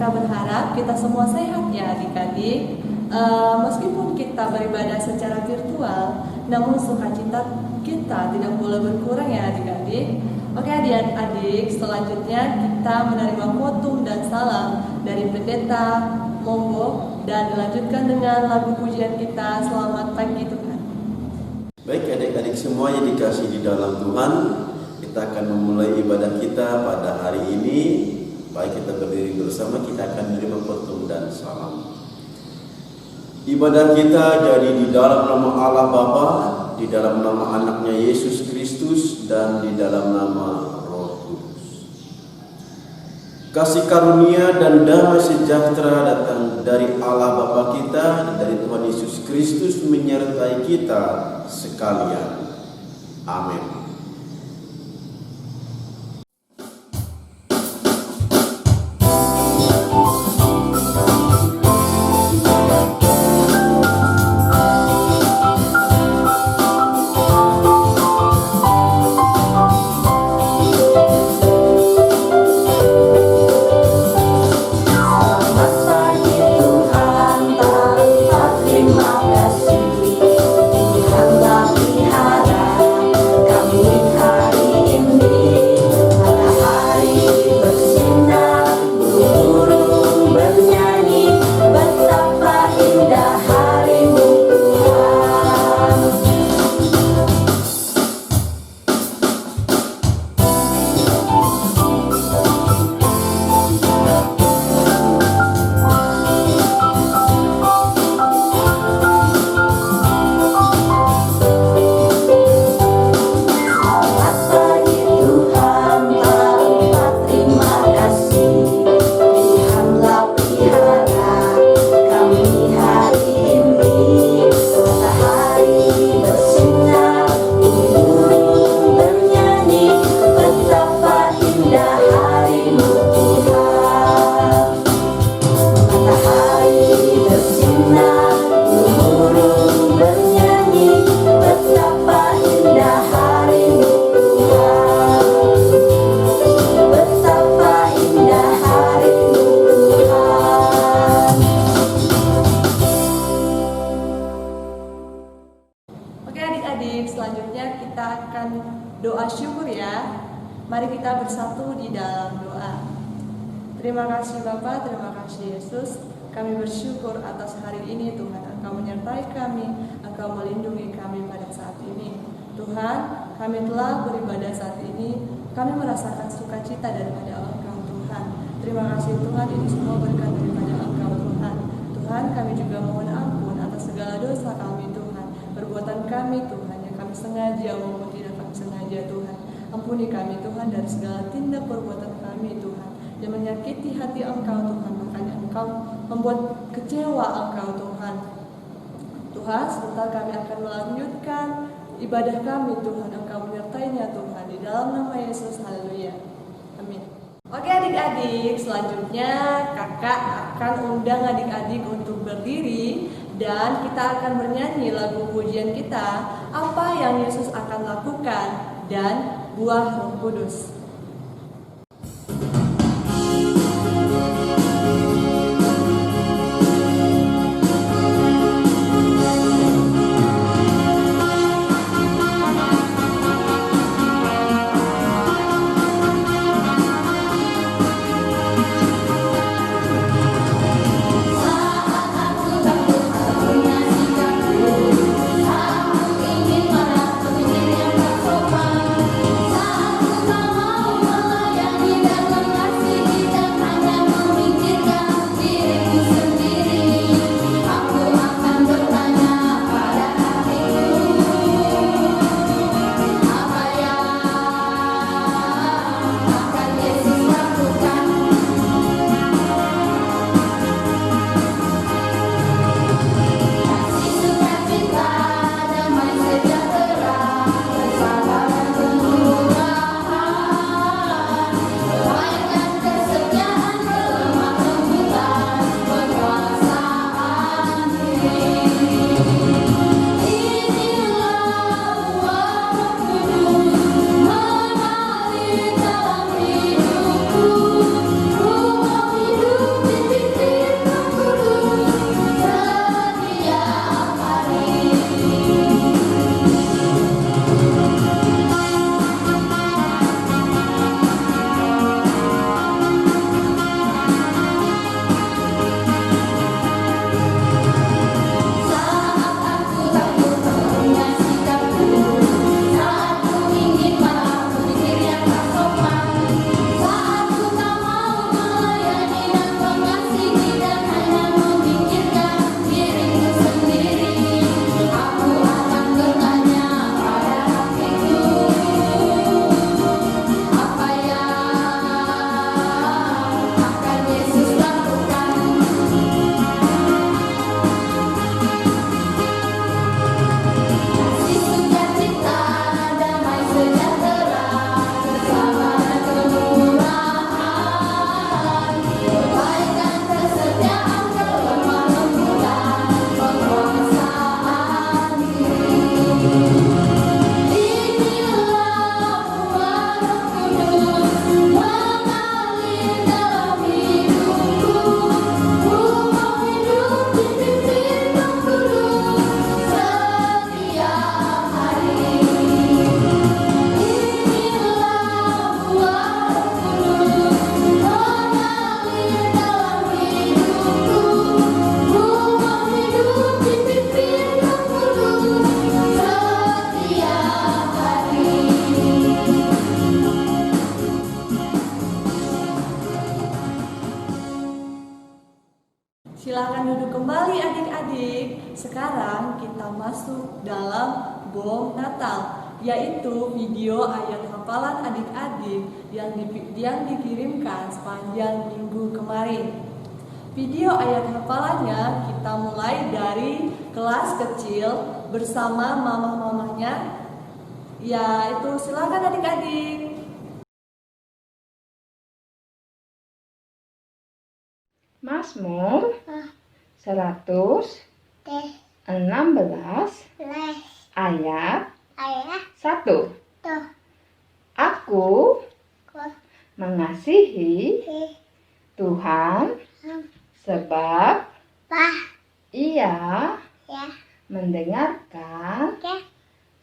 kakak berharap kita semua sehat ya adik-adik. Meskipun kita beribadah secara virtual, namun sukacita kita tidak boleh berkurang ya adik-adik. Oke adik-adik, selanjutnya kita menerima khotbah dan salam dari pendeta. Monggo, dan dilanjutkan dengan lagu pujian kita, Selamat Pagi Tuhan. Baik adik-adik semua yang dikasih di dalam Tuhan, kita akan memulai ibadah kita pada hari ini. Baik kita berdiri bersama, kita akan menerima khotbah dan salam. Ibadah kita jadi di dalam nama Allah Bapa, di dalam nama anaknya Yesus Kristus, dan di dalam nama Roh Kudus. Kasih karunia dan damai sejahtera datang dari Allah Bapa kita, dari Tuhan Yesus Kristus menyertai kita sekalian. Amin. Selanjutnya kita akan doa syukur ya. Mari kita bersatu di dalam doa. Terima kasih Bapa, terima kasih Yesus. Kami bersyukur atas hari ini Tuhan. Engkau menyertai kami, Engkau melindungi kami pada saat ini. Tuhan, kami telah beribadah saat ini. Kami merasakan sukacita daripada Engkau Tuhan. Terima kasih Tuhan, ini semua berkat daripada Engkau Tuhan. Tuhan, kami juga mohon ampun atas segala dosa kami Tuhan. Perbuatan kami Tuhan, sengaja maupun tidak kami sengaja Tuhan. Ampuni kami Tuhan dari segala tindak perbuatan kami Tuhan yang menyakiti hati Engkau Tuhan, makanya Engkau membuat kecewa Engkau Tuhan. Tuhan, sebentar kami akan melanjutkan ibadah kami Tuhan. Engkau menyertainya Tuhan, di dalam nama Yesus. Haleluya, amin. Oke adik-adik, selanjutnya kakak akan undang adik-adik untuk berdiri dan kita akan bernyanyi lagu pujian kita, Apa yang Yesus akan lakukan, dan Buah Roh Kudus. Sama Silakan duduk kembali adik-adik. Sekarang kita masuk dalam Bom Natal, yaitu video ayat hafalan adik-adik yang dikirimkan sepanjang minggu kemarin. Video ayat hafalannya kita mulai dari kelas kecil bersama mama-mamanya. Yaitu silakan adik-adik. Mazmur 116 ayat 1. Aku mengasihi Tuhan sebab Ia mendengarkan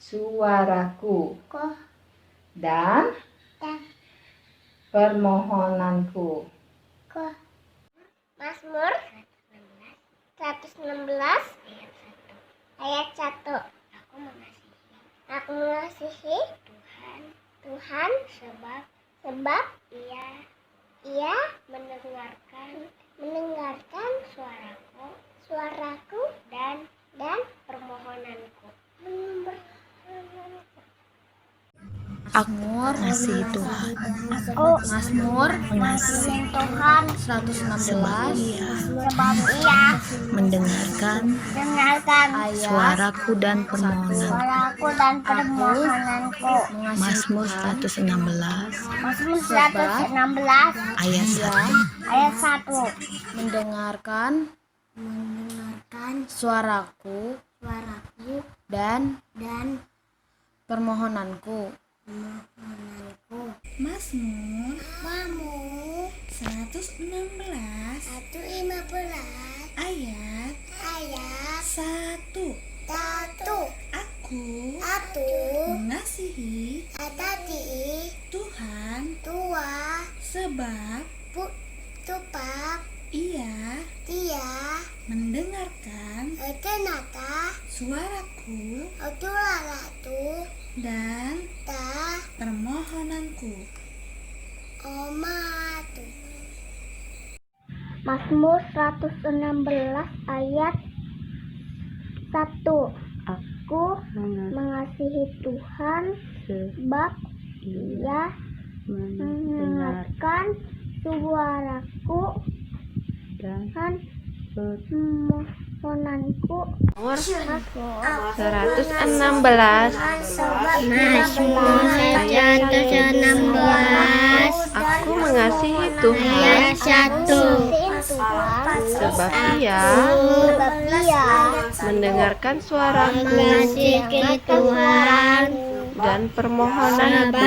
suaraku dan permohonanku. Mazmur 116 ayat 1. Aku mengasihi Tuhan sebab Ia mendengarkan suaraku dan permohonanku. Mazmur mengasihi Tuhan. Mazmur mengasihi Tuhan 116 sebab Ia mendengarkan suaraku dan permohonanku. Mazmur 116 Mazmur 116 ayat 1 mendengarkan suaraku dan permohonanku. Mazmur 116 ayat 1. Aku mengasihi Tuhan sebab Ia mendengarkan suaraku dan permohonanku. Mazmur 116 ayat 1. Aku mengasihi Tuhan sebab Ia mendengarkan suaraku dan permohonanku. Mazmur 116 Aku mengasihi Tuhan sebab Ia mendengarkan suaraku dan permohonanku.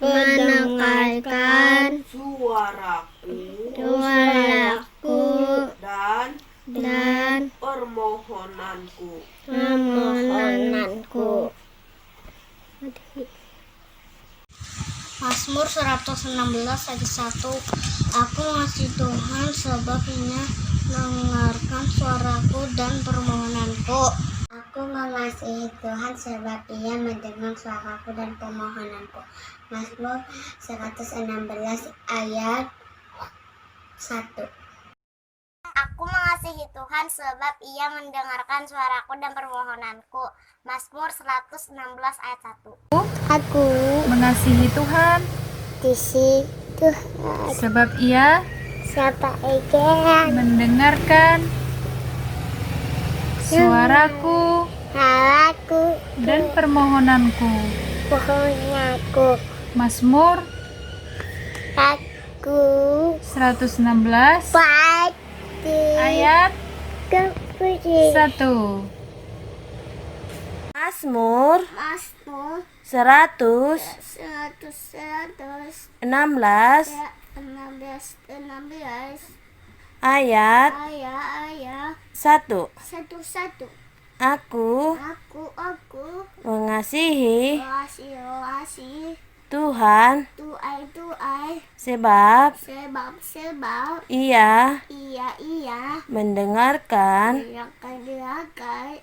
mendengarkan suaraku dan permohonanku. Mazmur 116 ayat 1. Aku mengasihi Tuhan sebab Ia mendengarkan suaraku dan permohonanku. Aku mengasihi Tuhan sebab Ia mendengar suaraku dan permohonanku. Mazmur 116 ayat 1. Aku mengasihi Tuhan sebab Ia mendengarkan suaraku dan permohonanku. Mazmur 116 ayat 1. Aku Mengasihi Tuhan sebab Ia mendengarkan suaraku dan permohonanku. Mazmur 116 ayat 1. Mazmur 116 ayat 1. Aku mengasihi Tuhan sebab Ia mendengarkan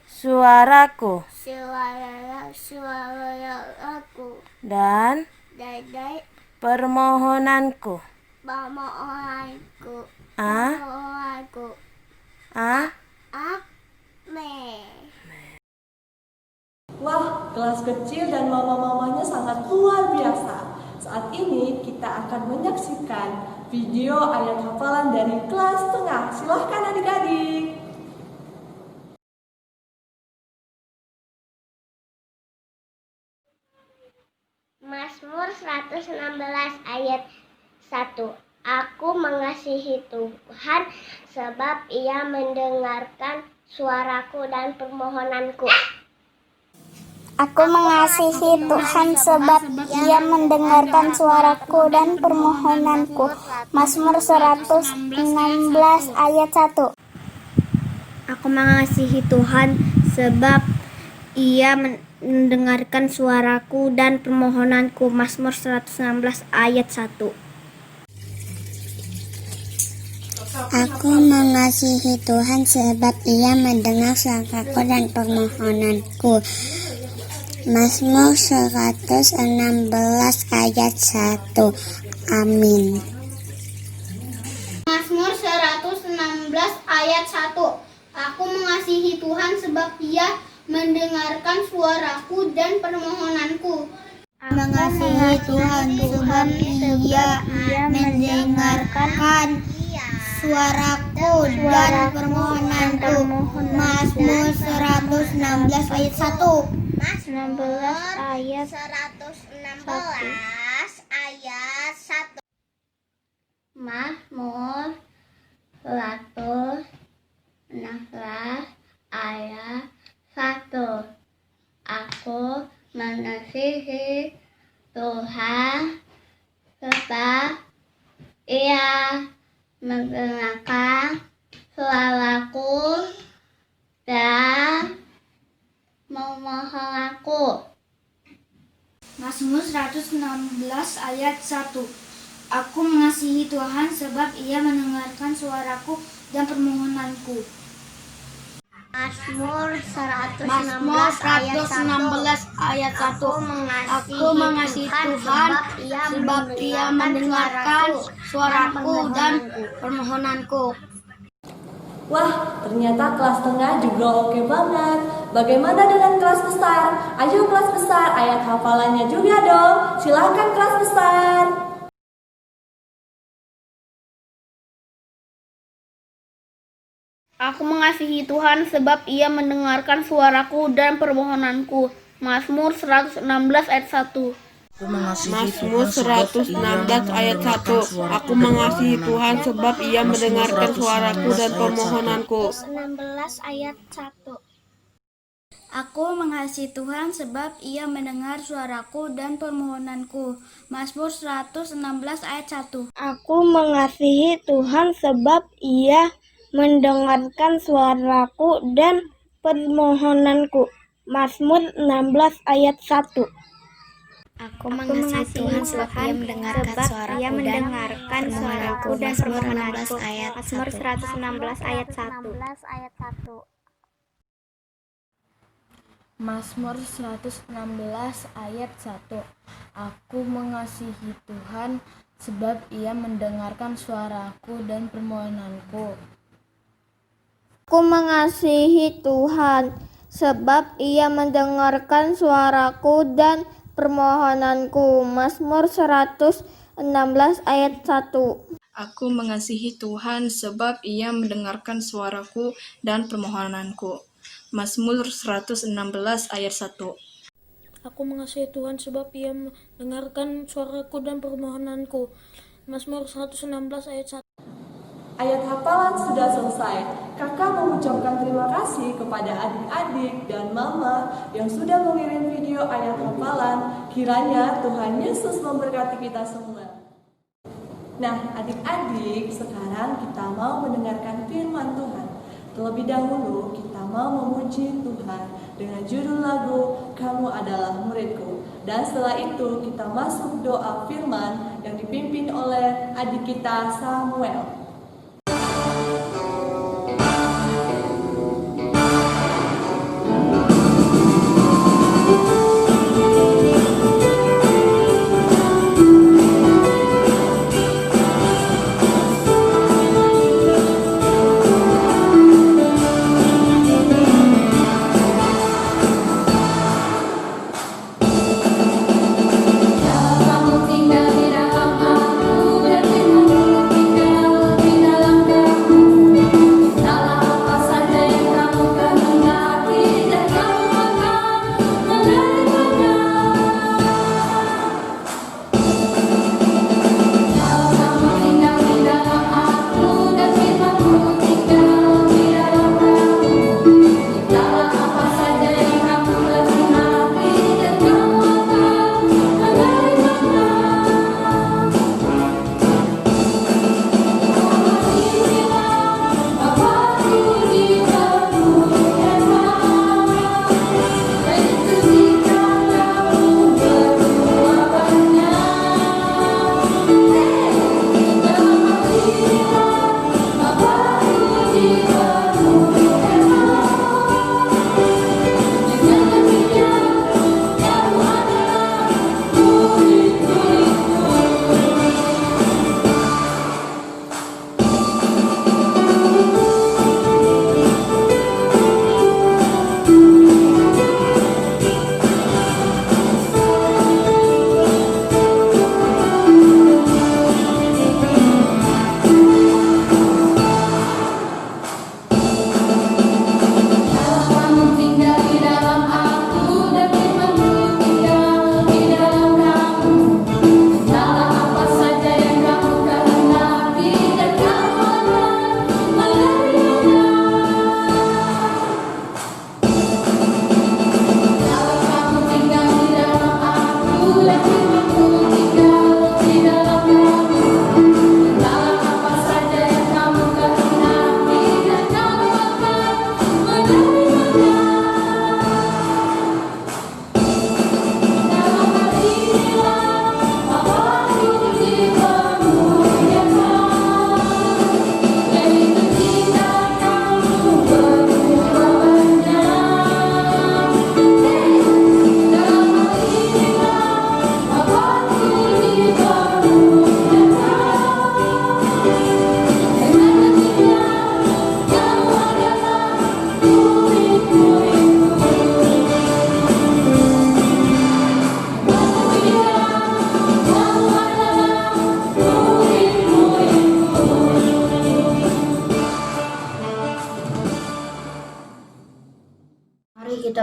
suaraku dan permohonanku. permohonanku. A. Permohonanku. A. Amin. Wah, kelas kecil dan mama-mamanya sangat luar biasa. Saat ini kita akan menyaksikan video ayat hafalan dari kelas tengah. Silahkan adik-adik. Mazmur 116 ayat 1. Aku mengasihi Tuhan sebab Ia mendengarkan suaraku dan permohonanku. Aku mengasihi Tuhan sebab Ia mendengarkan suaraku dan permohonanku. Mazmur 116 ayat 1. Aku mengasihi Tuhan sebab Ia mendengarkan suaraku dan permohonanku. Mazmur 116 ayat 1. Aku mengasihi Tuhan sebab Ia mendengar suaraku dan permohonanku. Mazmur 116 ayat 1. Amin. Mazmur 116 ayat 1. Aku mengasihi Tuhan sebab Ia mendengarkan suaraku dan permohonanku. Mengasihi Tuhan sebab Ia mendengarkan suaraku dan permohonanku. Mazmur 116 ayat 1. 16 ayat 116 ayat 1. Mazmur 116 ayat 1. Aku mengasihi Tuhan sebab Ia mendengarkan suaraku dan memohonanku. Mazmur 116 ayat 1. Aku mengasihi Tuhan sebab Ia mendengarkan suaraku dan permohonanku. Mazmur 116 ayat 1. Aku mengasihi Tuhan sebab Ia mendengarkan suaraku dan permohonanku. Wah, ternyata kelas tengah juga oke banget. Bagaimana dengan kelas besar? Ayo kelas besar, ayat hafalannya juga dong. Silahkan kelas besar. Aku mengasihi Tuhan sebab Ia mendengarkan suaraku dan permohonanku. Mazmur 116 ayat 1. Mazmur 116 ayat 1. Aku mengasihi Tuhan sebab Ia mendengarkan suaraku dan permohonanku. 16 ayat 1. Aku mengasihi Tuhan sebab Ia mendengar suaraku dan permohonanku. Mazmur 116 ayat 1. Aku mengasihi Tuhan sebab Ia mendengarkan suaraku dan permohonanku. Mazmur 16 ayat 1. Aku mengasihi Tuhan sebab Ia mendengarkan suaraku dan permohonanku. Mazmur 116 ayat 1. Mazmur 116 ayat 1. Aku mengasihi Tuhan sebab Ia mendengarkan suaraku dan permohonanku. Aku mengasihi Tuhan sebab Ia mendengarkan suaraku dan permohonanku. Mazmur 116 ayat 1. Aku mengasihi Tuhan sebab Ia mendengarkan suaraku dan permohonanku. Mazmur 116 ayat 1. Aku mengasihi Tuhan sebab Ia mendengarkan suaraku dan permohonanku. Mazmur 116 ayat 1. Ayat hafalan sudah selesai. Kakak mengucapkan terima kasih kepada adik-adik dan mama yang sudah mengirim video ayat hafalan. Kiranya Tuhan Yesus memberkati kita semua. Nah, adik-adik, sekarang kita mau mendengarkan firman Tuhan. Terlebih dahulu kita mau memuji Tuhan dengan judul lagu Kamu Adalah Muridku. Dan setelah itu kita masuk doa firman yang dipimpin oleh adik kita Samuel.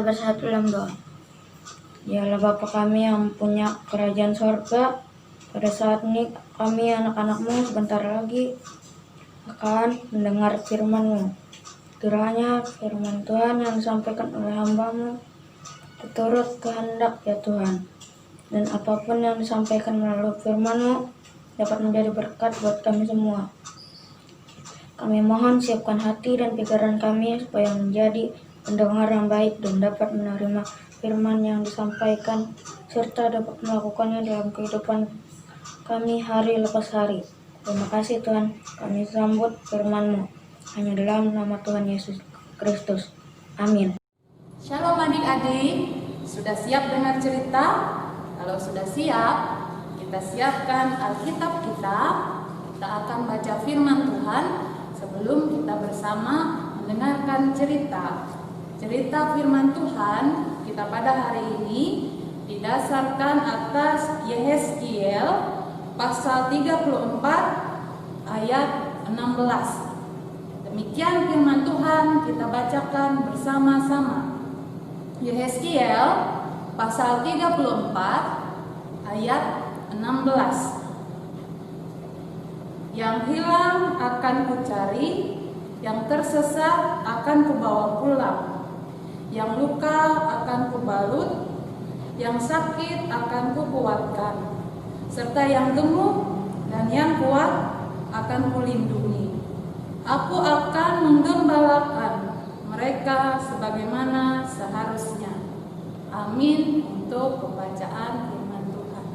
bersatu dalam doa. Dialah Bapa kami yang punya kerajaan sorga, pada saat ini kami anak-anak-Mu sebentar lagi akan mendengar firman-Mu. Kiranya firman Tuhan yang disampaikan oleh hamba-Mu turut kehendak ya Tuhan. Dan apapun yang disampaikan melalui firman-Mu dapat menjadi berkat buat kami semua. Kami mohon siapkan hati dan pikiran kami supaya menjadi pendengar yang baik dan dapat menerima firman yang disampaikan serta dapat melakukannya dalam kehidupan kami hari lepas hari. Terima kasih Tuhan, kami sambut firman-Mu hanya dalam nama Tuhan Yesus Kristus. Amin. Shalom adik-adik, sudah siap dengar cerita? Kalau sudah siap, kita siapkan Alkitab kita. Kita akan baca firman Tuhan sebelum kita bersama mendengarkan cerita. Cerita firman Tuhan kita pada hari ini didasarkan atas Yehezkiel pasal 34 ayat 16. Demikian firman Tuhan kita bacakan bersama-sama. Yehezkiel pasal 34 ayat 16. Yang hilang akan kucari, yang tersesat akan kubawa pulang, yang luka akan kubalut, yang sakit akan kukuatkan, serta yang gemuk dan yang kuat akan kulindungi. Aku akan menggembalakan mereka sebagaimana seharusnya. Amin untuk pembacaan firman Tuhan.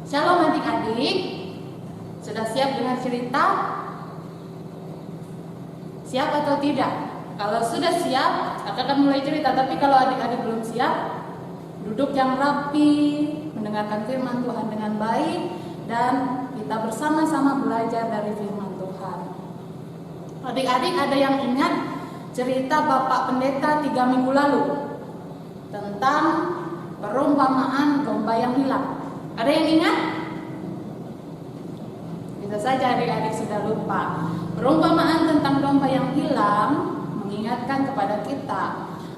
Shalom adik-adik, sudah siap dengar cerita? Siap atau tidak? Kalau sudah siap, aku akan mulai cerita. Tapi kalau adik-adik belum siap, duduk yang rapi, mendengarkan firman Tuhan dengan baik, dan kita bersama-sama belajar dari firman Tuhan. Adik-adik ada yang ingat cerita Bapak Pendeta 3 minggu lalu tentang perumpamaan domba yang hilang? Ada yang ingat? Bisa saja adik-adik sudah lupa. Perumpamaan tentang domba yang hilang mengingatkan kepada kita,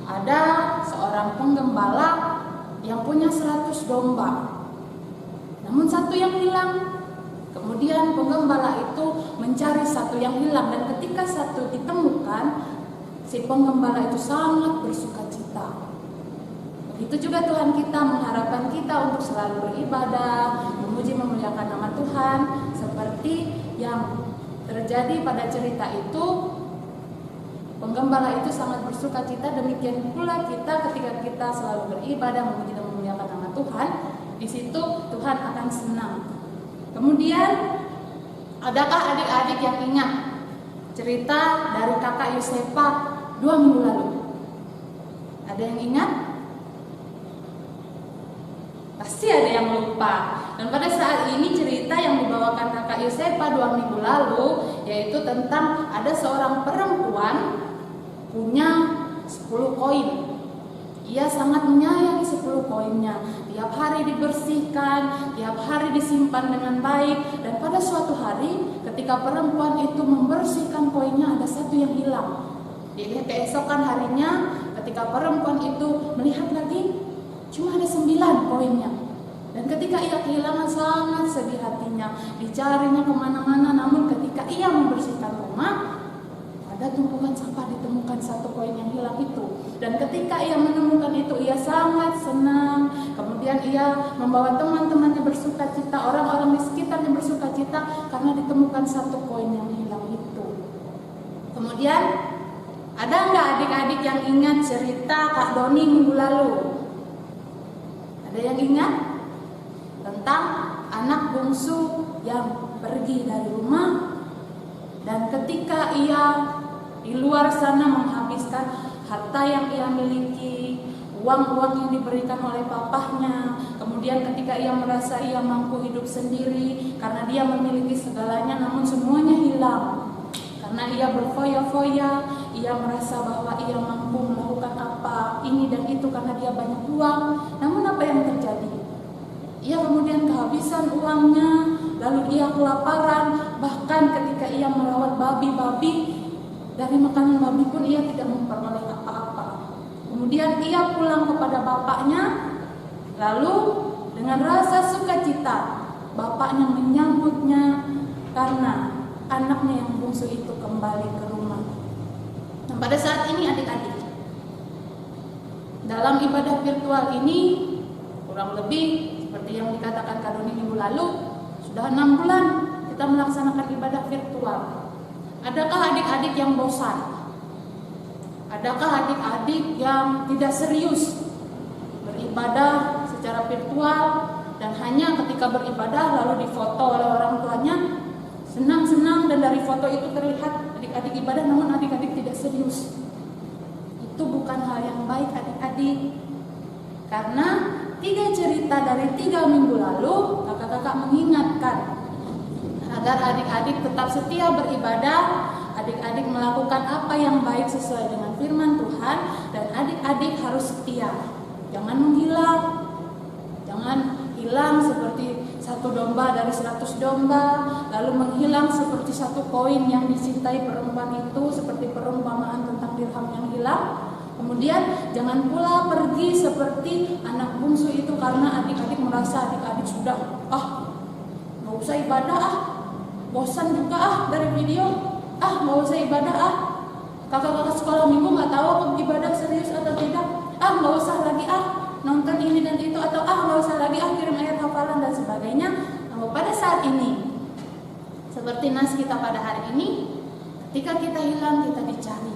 ada seorang penggembala yang punya 100 domba, namun satu yang hilang. Kemudian penggembala itu mencari satu yang hilang, dan ketika satu ditemukan, si penggembala itu sangat bersukacita. Begitu juga Tuhan kita mengharapkan kita untuk selalu beribadah, memuji memuliakan nama Tuhan, seperti yang terjadi pada cerita itu. Penggembala itu sangat bersukacita, demikian pula kita ketika kita selalu beribadah, memuji dan memuliakan nama Tuhan, di situ Tuhan akan senang. Kemudian, adakah adik-adik yang ingat cerita dari kakak Yosefa 2 minggu lalu? Ada yang ingat? Pasti ada yang lupa. Dan pada saat ini cerita yang dibawakan kakak Yosefa 2 minggu lalu, yaitu tentang ada seorang perempuan punya 10 koin. Ia sangat menyayangi 10 koinnya. Tiap hari dibersihkan, tiap hari disimpan dengan baik. Dan pada suatu hari ketika perempuan itu membersihkan koinnya, ada satu yang hilang. Di keesokan harinya ketika perempuan itu melihat lagi, cuma ada 9 koinnya. Dan ketika ia kehilangan, sangat sedih hatinya. Dicarinya kemana-mana, namun ketika ia membersihkan rumah, ada tumpukan sampah, ditemukan satu koin yang hilang itu. Dan ketika ia menemukan itu, ia sangat senang. Kemudian ia membawa teman-temannya bersukacita, orang-orang di sekitarnya bersukacita karena ditemukan satu koin yang hilang itu. Kemudian ada nggak adik-adik yang ingat cerita Kak Doni minggu lalu? Ada yang ingat? Tentang anak bungsu yang pergi dari rumah, dan ketika ia di luar sana menghabiskan harta yang ia miliki, uang-uang yang diberikan oleh papahnya. Kemudian ketika ia merasa ia mampu hidup sendiri karena dia memiliki segalanya, namun semuanya hilang. Karena ia berfoya-foya, ia merasa bahwa ia mampu melakukan apa, ini dan itu karena dia banyak uang. Namun apa yang terjadi? Ia kemudian kehabisan uangnya, lalu ia kelaparan. Bahkan ketika ia merawat babi-babi Dari makanan babi pun ia tidak memperoleh apa-apa. Kemudian ia pulang kepada bapaknya, lalu dengan rasa sukacita bapaknya menyambutnya karena anaknya yang bungsu itu kembali ke rumah. Nah, pada saat ini adik-adik, dalam ibadah virtual ini kurang lebih seperti yang dikatakan Kak Doni minggu lalu, sudah 6 bulan kita melaksanakan ibadah virtual. Adakah adik-adik yang bosan? Adakah adik-adik yang tidak serius beribadah secara virtual dan hanya ketika beribadah lalu difoto oleh orang tuanya, senang-senang dan dari foto itu terlihat adik-adik ibadah namun adik-adik tidak serius? Itu bukan hal yang baik adik-adik. Karena 3 cerita dari 3 minggu lalu kakak-kakak mengingatkan agar adik-adik tetap setia beribadah, adik-adik melakukan apa yang baik sesuai dengan firman Tuhan, dan adik-adik harus setia. Jangan menghilang, jangan hilang seperti 1 domba dari 100 domba, lalu menghilang seperti 1 koin yang dicintai perempuan itu, seperti perumpamaan tentang dirham yang hilang. Kemudian jangan pula pergi seperti anak bungsu itu karena adik-adik merasa adik-adik sudah nggak usah ibadah bosan juga dari video, nggak usah ibadah kakak-kakak sekolah minggu nggak tahu aku ibadah serius atau tidak, nggak usah lagi nonton ini dan itu, atau nggak usah lagi kirim ayat hafalan dan sebagainya. Namun pada saat ini seperti nas kita pada hari ini, ketika kita hilang kita dicari.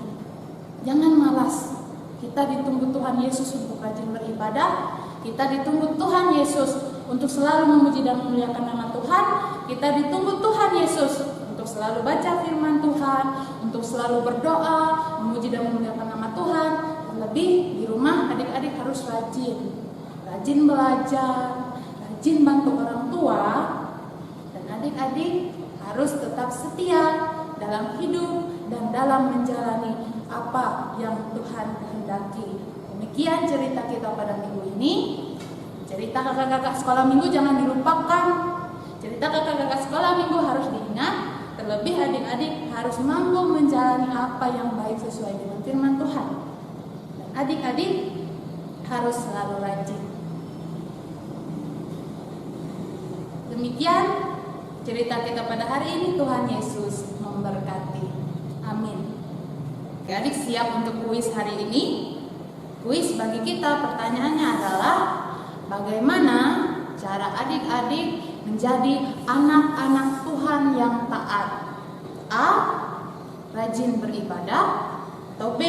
Jangan malas. Kita ditunggu Tuhan Yesus untuk rajin beribadah. Kita ditunggu Tuhan Yesus untuk selalu memuji dan memuliakan nama Tuhan. Kita ditunggu Tuhan Yesus untuk selalu baca firman Tuhan, untuk selalu berdoa, memuji dan memuliakan nama Tuhan. Terlebih di rumah adik-adik harus rajin belajar, rajin bantu orang tua, dan adik-adik harus tetap setia dalam hidup dan dalam menjalani apa yang Tuhan kehendaki. Demikian cerita kita pada minggu ini. Cerita kakak-kakak sekolah minggu jangan dilupakan. Cerita kakak-kakak sekolah minggu harus diingat. Terlebih adik-adik harus mampu menjalani apa yang baik sesuai dengan firman Tuhan. Dan adik-adik harus selalu rajin. Demikian cerita kita pada hari ini. Tuhan Yesus memberkati. Amin. Adik siap untuk kuis hari ini? Kuis bagi kita pertanyaannya adalah bagaimana cara adik-adik menjadi anak-anak Tuhan yang taat? A. Rajin beribadah, atau B.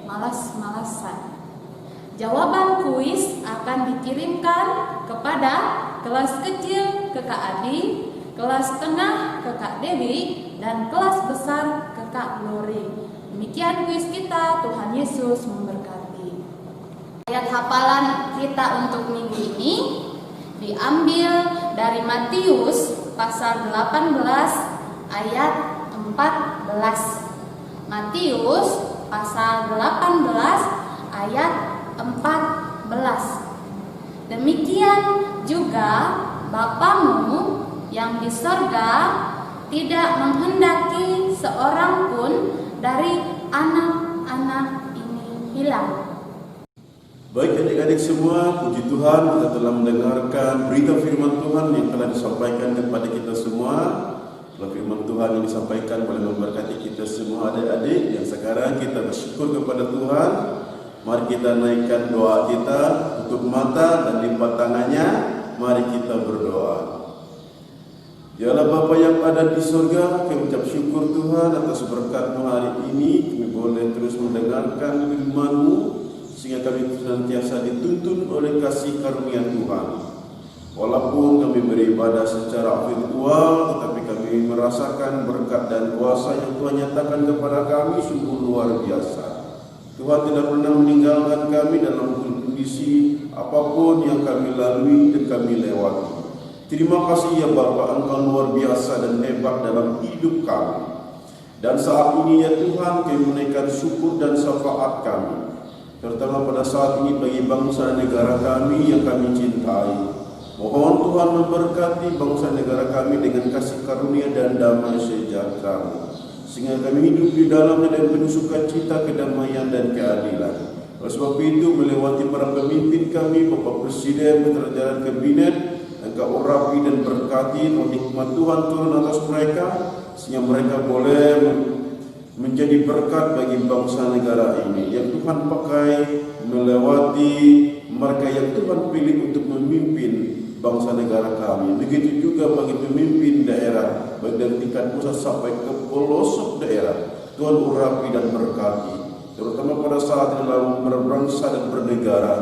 Malas-malasan? Jawaban kuis akan dikirimkan kepada kelas kecil ke Kak Adi, kelas tengah ke Kak Dewi, dan kelas besar ke Kak Glory. Demikian kuis kita. Tuhan Yesus memberkati. Ayat hafalan kita untuk minggu ini diambil dari Matius pasal 18 ayat 14. Matius pasal 18 ayat 14. Demikian juga Bapamu yang di sorga tidak menghendaki seorang pun dari anak-anak ini hilang. Baik adik-adik semua, puji Tuhan kita telah mendengarkan berita firman Tuhan yang telah disampaikan kepada kita semua. Kalau firman Tuhan yang disampaikan boleh memberkati kita semua adik-adik. Yang sekarang kita bersyukur kepada Tuhan. Mari kita naikkan doa kita, tutup mata dan lipat tangannya. Mari kita berdoa. Ya Allah Bapa yang ada di surga, kami ucap syukur Tuhan atas berkat-Mu hari ini. Kami boleh terus mendengarkan firman-Mu sehingga kami senantiasa dituntun oleh kasih karunia Tuhan. Walaupun kami beribadah secara virtual, tetapi kami merasakan berkat dan kuasa yang Tuhan nyatakan kepada kami sungguh luar biasa. Tuhan tidak pernah meninggalkan kami dalam kondisi apapun yang kami lalui dan kami lewati. Terima kasih ya Bapa, Engkau luar biasa dan hebat dalam hidup kami. Dan saat ini ya Tuhan, kami menaikkan syukur dan syafaat kami, terutama pada saat ini bagi bangsa negara kami yang kami cintai. Mohon Tuhan memberkati bangsa negara kami dengan kasih karunia dan damai sejahtera. sehingga kami hidup di dalamnya dan penuh sukacita, kedamaian dan keadilan. Oleh sebab itu, melewati para pemimpin kami, Bapak Presiden beserta jajaran kabinet, Engkau urapi dan berkati, hikmat Tuhan turun atas mereka, sehingga mereka boleh menjadi berkat bagi bangsa negara ini yang Tuhan pakai melewati mereka yang Tuhan pilih untuk memimpin bangsa negara kami. Begitu juga bagi pemimpin daerah, baik dari tingkat pusat sampai ke pelosok daerah, Tuhan urapi dan berkati, terutama pada saat dalam berbangsa dan bernegara.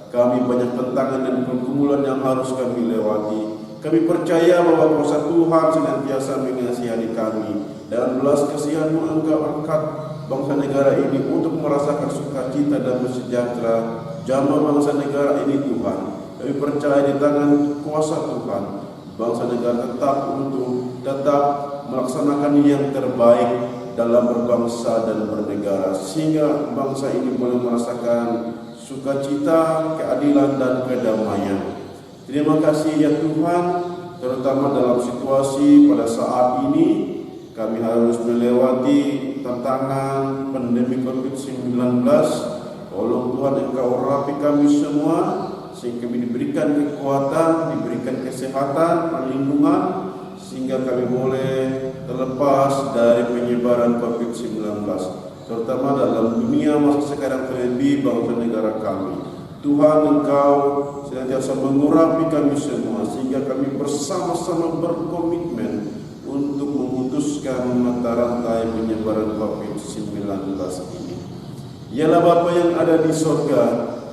Kami banyak tantangan dan pergumulan yang harus kami lewati. Kami percaya bahwa kuasa Tuhan senantiasa mengasihani kami, dan belas kasihan-Mu Engkau angkat bangsa negara ini untuk merasakan sukacita dan sejahtera jamaah bangsa negara ini Tuhan. Kami percaya di tangan kuasa Tuhan, bangsa negara tetap melaksanakan yang terbaik dalam berbangsa dan bernegara, sehingga bangsa ini boleh merasakan sukacita, keadilan dan kedamaian. Terima kasih ya Tuhan, terutama dalam situasi pada saat ini kami harus melewati tantangan pandemi COVID-19. Tolong Tuhan Engkau urapi kami semua, sehingga kami diberikan kekuatan, diberikan kesehatan, perlindungan, sehingga kami boleh terlepas dari penyebaran COVID-19, terutama dalam dunia masa sekarang, terlebih bangsa negara kami. Tuhan Engkau senantiasa mengurapi kami semua, sehingga kami bersama-sama berkomitmen untuk memutuskan mata rantai penyebaran COVID-19 ini. Yalah Bapa yang ada di sorga,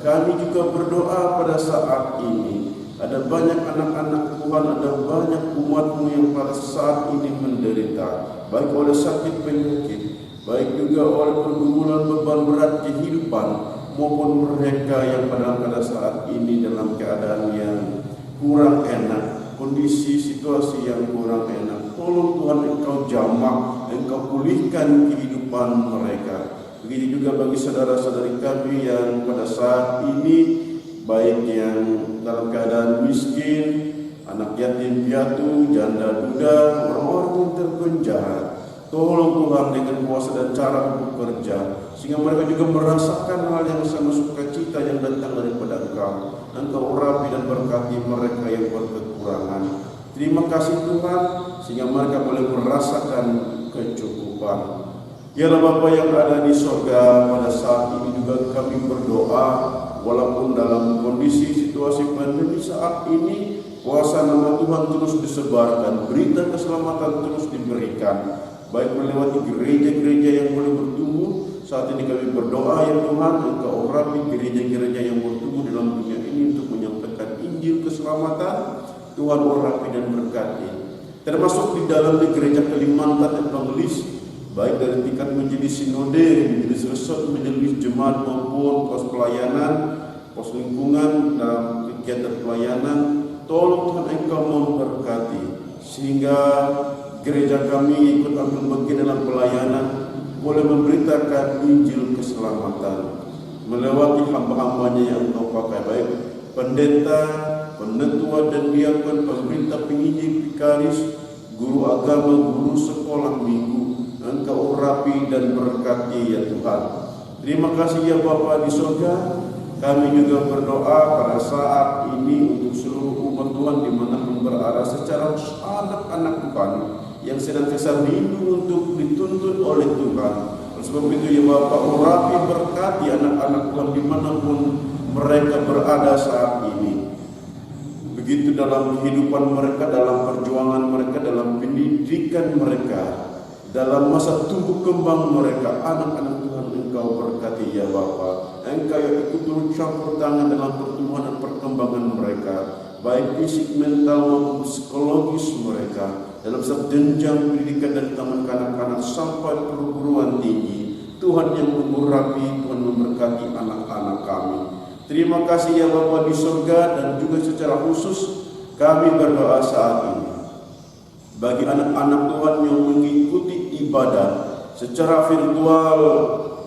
kami juga berdoa pada saat ini. Ada banyak anak-anak Tuhan, ada banyak umat-Mu yang pada saat ini menderita, baik oleh sakit penyakit, baik juga oleh pergumulan beban berat kehidupan, maupun mereka yang pada saat ini dalam keadaan yang kurang enak, kondisi situasi yang kurang enak. Tolong Tuhan Engkau jamah, Engkau pulihkan kehidupan mereka. Begitu juga bagi saudara-saudari kami yang pada saat ini, baik yang dalam keadaan miskin, anak yatim piatu, janda duda, orang-orang yang terpenjara. Tolong Tuhan dengan kuasa dan cara bekerja, sehingga mereka juga merasakan hal yang sama sukacita yang datang daripada Engkau. Engkau urapi dan berkati mereka yang berkekurangan. Terima kasih Tuhan, sehingga mereka boleh merasakan kecukupan. Yalah Bapa yang ada di sorga, pada saat ini juga kami berdoa, walaupun dalam kondisi situasi pandemi saat ini, kuasa nama Tuhan terus disebarkan, berita keselamatan terus diberikan, baik melewati gereja-gereja yang boleh bertumbuh. Saat ini kami berdoa ya Tuhan, Engkau urapi gereja-gereja yang bertumbuh dalam dunia ini untuk menyampaikan Injil keselamatan. Tuhan urapi dan berkati, termasuk di dalam gereja Kalimantan Evangelis, baik dari tingkat menjadi sinode, menjadi resort, menjadi jemaat maupun pos pelayanan, pos lingkungan dalam kegiatan pelayanan. Tolong Tuhan Engkau memberkati, sehingga gereja kami ikut ambil bagian dalam pelayanan, boleh memberitakan Injil keselamatan melewati hamba-hambanya yang Engkau pakai, baik pendeta, penetua dan diakon, pemerintah, penginjil, vikaris, guru agama, guru sekolah minggu. Engkau urapi dan berkati ya Tuhan. Terima kasih ya Bapa di surga. Kami juga berdoa pada saat ini untuk seluruh umat Tuhan dimanapun berada, secara anak-anak Tuhan yang senantiasa rindu untuk dituntun oleh Tuhan. Oleh sebab itu ya Bapa, urapi berkati anak-anak Tuhan dimanapun mereka berada saat ini. Begitu dalam kehidupan mereka, dalam perjuangan mereka, dalam pendidikan mereka, dalam masa tumbuh kembang mereka, anak-anak Tuhan Engkau berkati ya Bapa. Engkau yang ikut turut campur tangan dalam pertumbuhan dan perkembangan mereka, baik fisik, mental maupun psikologis mereka, dalam setiap jenjang pendidikan dari taman kanak-kanak sampai perguruan tinggi. Tuhan yang mengurapi, Tuhan memberkati anak-anak kami. Terima kasih ya Bapa di surga, dan juga secara khusus kami berdoa saat ini bagi anak-anak Tuhan yang mengikuti ibadah secara virtual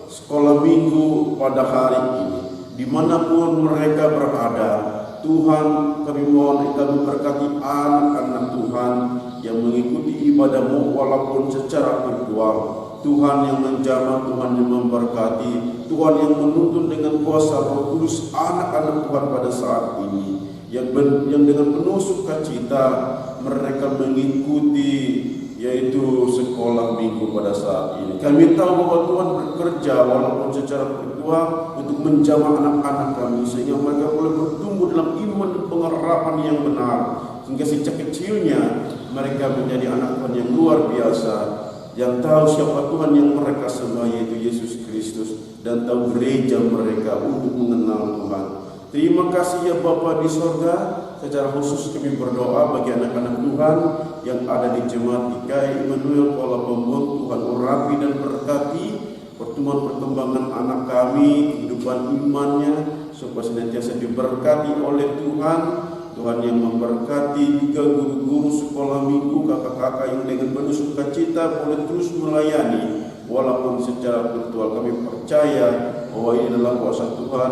sekolah minggu pada hari ini, dimanapun mereka berada. Tuhan, kami mohon kami berkati anak-anak Tuhan yang mengikuti ibadah-Mu walaupun secara virtual. Tuhan yang menjamah, Tuhan yang memberkati, Tuhan yang menuntun dengan kuasa Roh Kudus anak-anak Tuhan pada saat ini, yang dengan penuh sukacita mereka mengikuti yaitu sekolah minggu pada saat ini. Kami tahu bahwa Tuhan bekerja walaupun secara virtual untuk menjamah anak-anak kami sehingga mereka boleh bertumbuh dalam iman dan pengharapan yang benar, sehingga sejak kecilnya mereka menjadi anak Tuhan yang luar biasa, yang tahu siapa Tuhan yang mereka sembah, yaitu Yesus Kristus, dan tahu gereja mereka untuk mengenal Tuhan. Terima kasih ya Bapa di sorga. Secara khusus kami berdoa bagi anak-anak Tuhan yang ada di jemaat GKI Immanuel Kuala Lumpur. Tuhan urapi dan berkati pertumbuhan perkembangan anak kami, kehidupan imannya, supaya senantiasa diberkati oleh Tuhan. Tuhan yang memberkati juga guru-guru sekolah minggu, kakak-kakak yang dengan penuh sukacita boleh terus melayani walaupun secara virtual. Kami percaya bahwa ini adalah kuasa Tuhan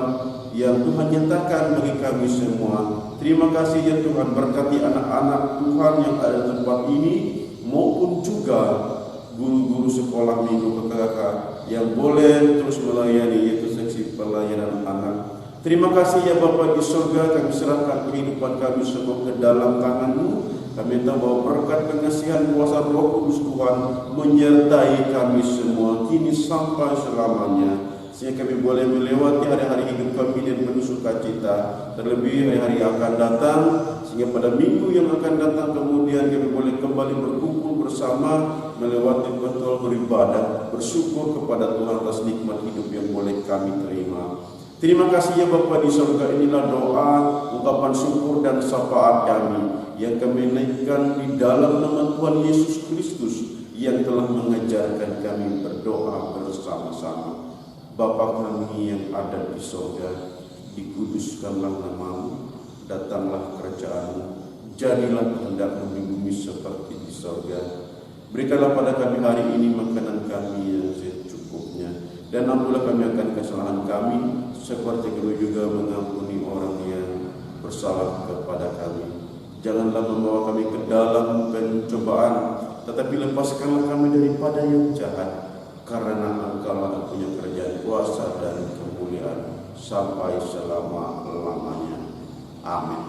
yang Tuhan nyatakan bagi kami semua. Terima kasih ya Tuhan, berkati anak-anak Tuhan yang ada di tempat ini maupun juga guru-guru sekolah minggu, kakak-kakak yang boleh terus melayani, yaitu seksi pelayanan anak. Terima kasih ya Bapa di surga, kami serahkan kehidupan kami semua ke dalam tangan-Mu. Kami tahu bahwa berkat pengasihan kuasa Roh Kudus Tuhan menyertai kami semua kini sampai selamanya, sehingga kami boleh melewati hari-hari hidup kami dengan penuh sukacita, terlebih hari-hari yang akan datang, sehingga pada minggu yang akan datang kemudian kami boleh kembali berkumpul bersama, melewati betul beribadah, bersyukur kepada Tuhan atas nikmat hidup yang boleh kami terima. Terima kasih ya Bapa di surga, inilah doa, ungkapan syukur dan syafaat kami yang kami naikkan di dalam nama Tuhan Yesus Kristus yang telah mengajarkan kami berdoa bersama-sama. Bapa kami yang ada di surga, dikuduskanlah nama-Mu, datanglah kerajaan-Mu, jadilah kehendak-Mu di bumi seperti di surga. Berikanlah pada kami hari ini makanan kami yang secukupnya, dan ampunilah kami akan kesalahan kami, seperti kami juga mengampuni orang yang bersalah kepada kami. Janganlah membawa kami ke dalam pencobaan, tetapi lepaskanlah kami daripada yang jahat, karena Engkau-lah yang punya kerajaan, kuasa dan kemuliaan sampai selama-lamanya. Amin.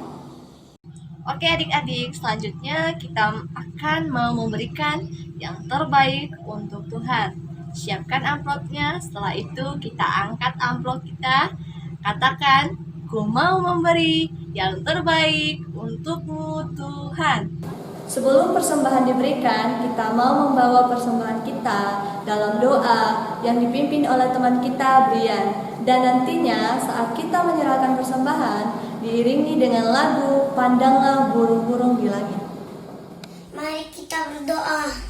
Oke adik-adik, selanjutnya kita akan mau memberikan yang terbaik untuk Tuhan. Siapkan amplopnya, setelah itu kita angkat amplop kita, katakan, "Ku mau memberi yang terbaik untuk-Mu Tuhan." Sebelum persembahan diberikan, kita mau membawa persembahan kita dalam doa yang dipimpin oleh teman kita Brian. Dan nantinya saat kita menyerahkan persembahan, diiringi dengan lagu "Pandanglah Burung-burung di Langit". Mari kita berdoa.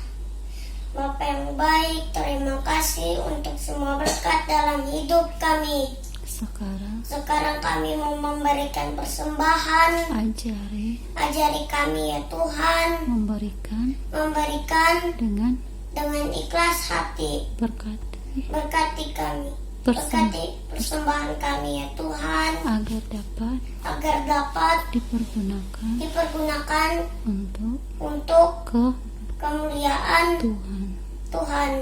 Bapa yang baik, terima kasih untuk semua berkat dalam hidup kami. Sekarang kami mau memberikan persembahan. Ajari kami ya Tuhan, memberikan dengan ikhlas hati. Berkati kami. Berkati persembahan kami ya Tuhan, agar dapat dipergunakan untuk kemuliaan Tuhan.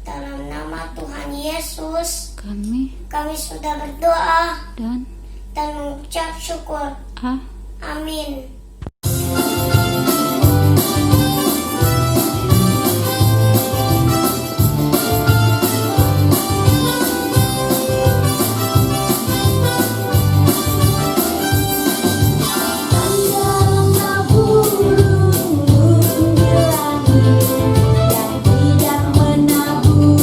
Dalam nama Tuhan Yesus, kami sudah berdoa dan mengucap syukur. Amin. Dan tidak menunggu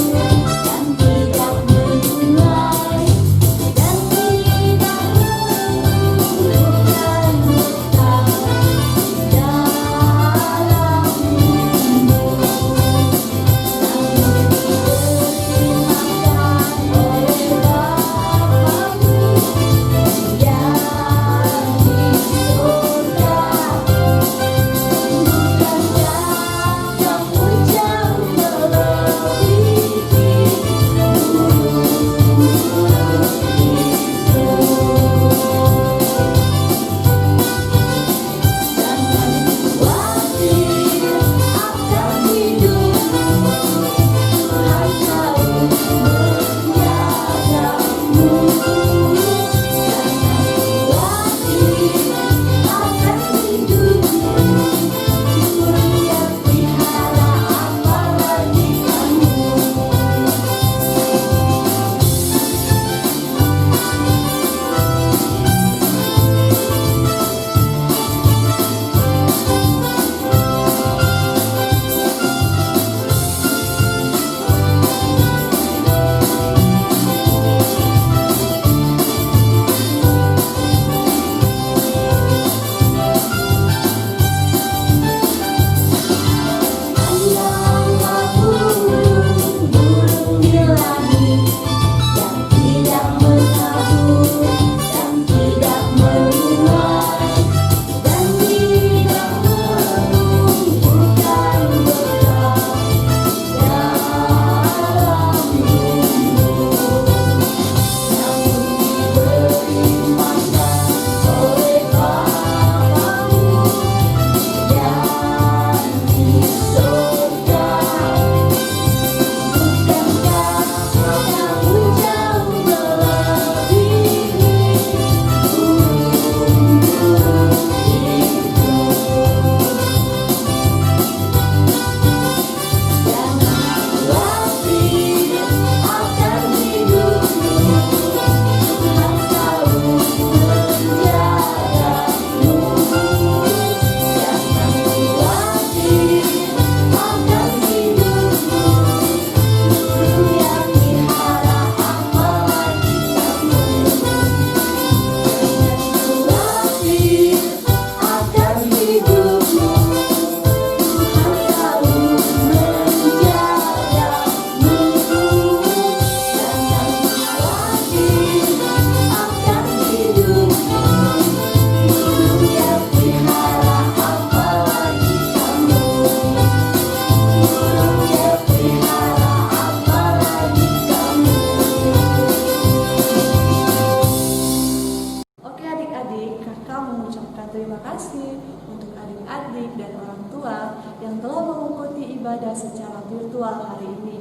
yang telah mengikuti ibadah secara virtual hari ini.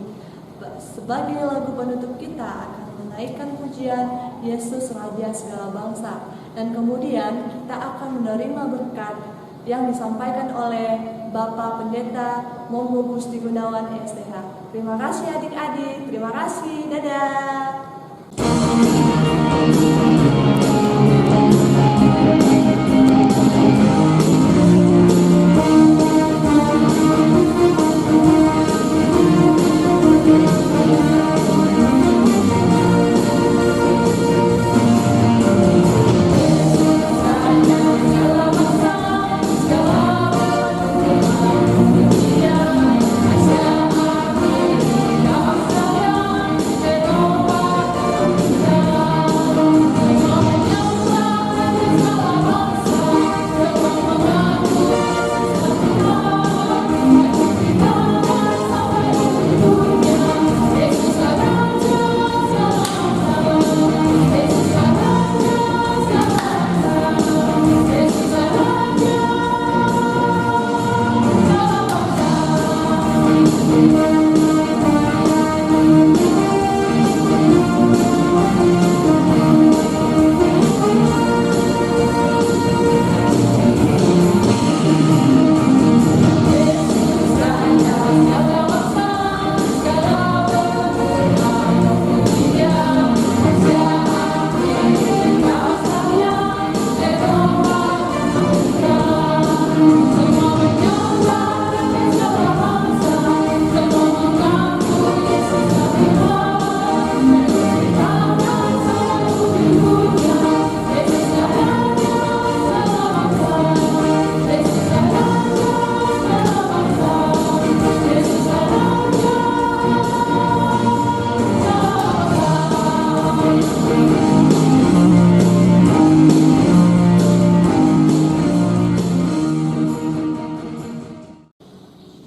Sebagai lagu penutup kita akan menaikkan pujian Yesus Raja segala bangsa, dan kemudian kita akan menerima berkat yang disampaikan oleh Bapak Pendeta Momo Gusti Gunawan STH. Terima kasih adik-adik, terima kasih, dadah.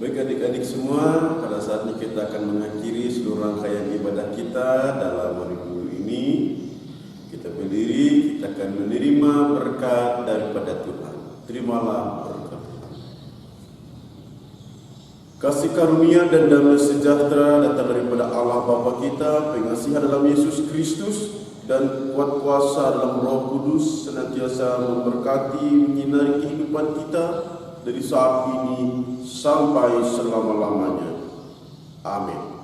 Baik adik-adik semua, pada saatnya kita akan mengakhiri seluruh rangkaian ibadah kita dalam hari Minggu ini. Kita berdiri, kita akan menerima berkat daripada Tuhan. Terimalah berkat Tuhan. Kasih karunia dan damai sejahtera datang daripada Allah Bapa kita, pengasihan dalam Yesus Kristus, dan kuat kuasa dalam Roh Kudus senantiasa memberkati, menyinari kehidupan kita dari saat ini sampai selama-lamanya. Amin.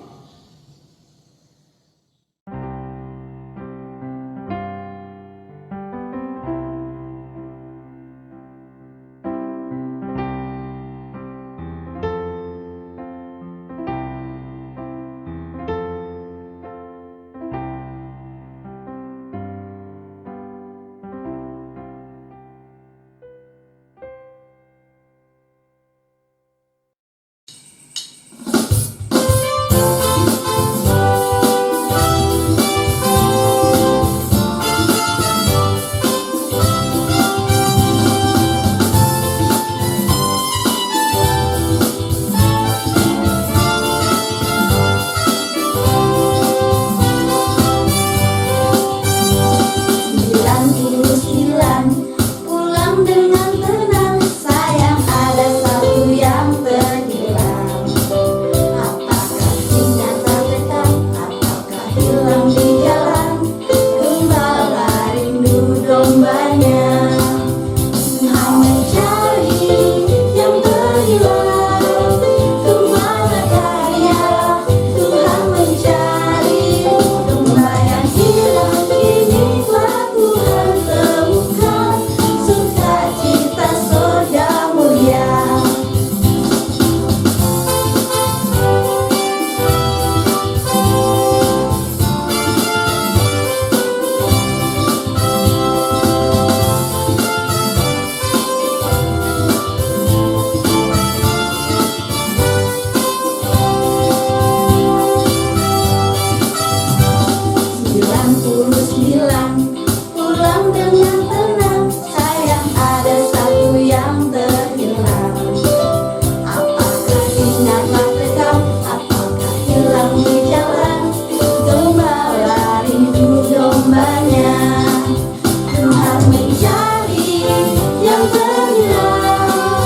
Yang berhilang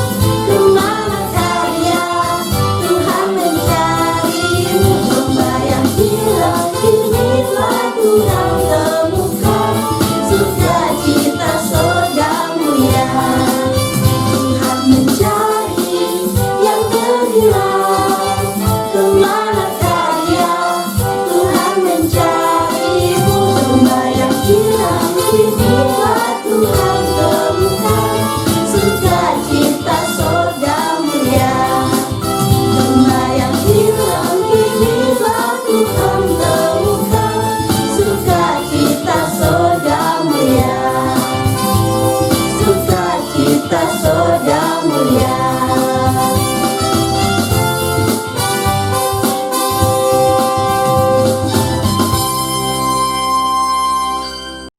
kemana karya Inilah